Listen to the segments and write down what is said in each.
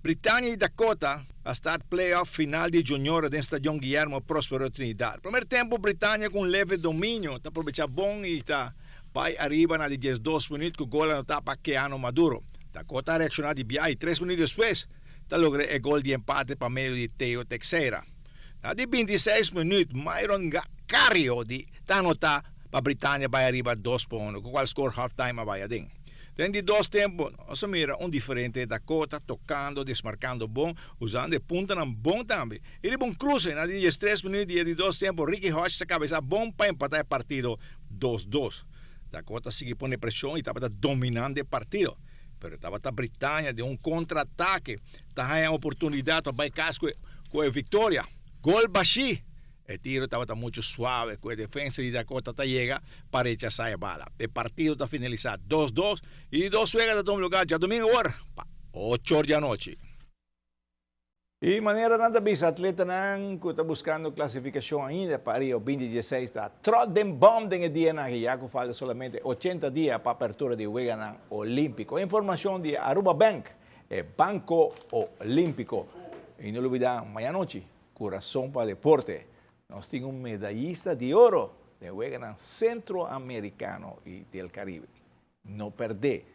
Britânia e Dakota a start playoff final de junior do Estádio Guillermo Próspero Trinidad. Primeiro tempo, Britânia com leve domínio, tá aproveitar bom e tá vai arriba na 12 minutos com o gol no tapa Keanu Maduro. Dakota reaccionou de biai 3 minutos depois, tá logra o gol de empate para meio de Teo Teixeira. Na de 26 minutos, Myron Cario de tá anotar para Britânia vai arriba 2-1, com qual score halftime a Bayadin. Tem de dois tempos, nós mira diferente Dakota, tocando, desmarcando bom, usando de punta na bom também. Ele bom cruze, na de 3 minutos e de dois tempos, Ricky Hodge se cabeça bom para empatar o partido 2-2. Dakota sigue pondo pressão e estava dominando o partido. Pero estava a Britânia de contra-ataque, estava em oportunidade para casco com a vitória. Gol baixi. El tiro estaba muito suave, con la defensa de Dakota llega para rechazar la bala. El partido está finalizado 2-2 y dos juegan en todo lugar. Ya domingo, 8 horas de la noche. E maneira nada bisa, atleta nang que está buscando classificação ainda para Rio 2016 está trodden bom den dia na Rio, que falta solamente 80 dias para a apertura de Juegos Olímpicos. Informação de Aruba Bank, Banco Olímpico. E não olvidar, amanhã noite, Coração para Deporte. Nós temos um medalhista de ouro de Juegos Centro-Americano e del Caribe. Não perder.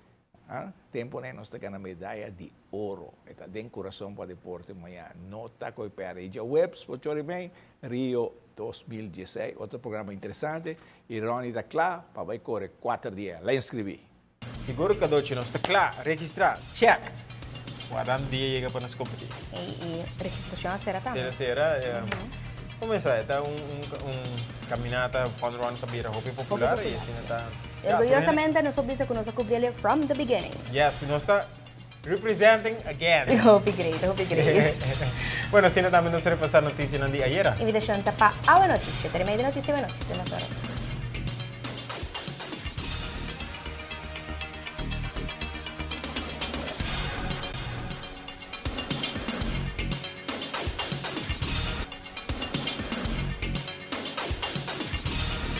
Tempo nós temos a medalha de ouro. Está dentro do Coração para Deporte amanhã. Não está com o PRJ Webs, por bem, Rio 2016. Outro programa interessante. E Ronnie está claro para vai correr 4 dias. Lá inscrevi. Seguro que doce não está claro. Registrar. Check. Guardando dia chega para nos competir. E registração será também? Será. Começa, está caminata fun run kabira hopi popular e assim está. Orgullosamente nos publica que nos cobrirle from the beginning. Yes, nos está representing again. Hope great, hope great. Bueno, assim também nos repasar notícias de ayer. Invitação para a notícia, termina de notícia, notícia.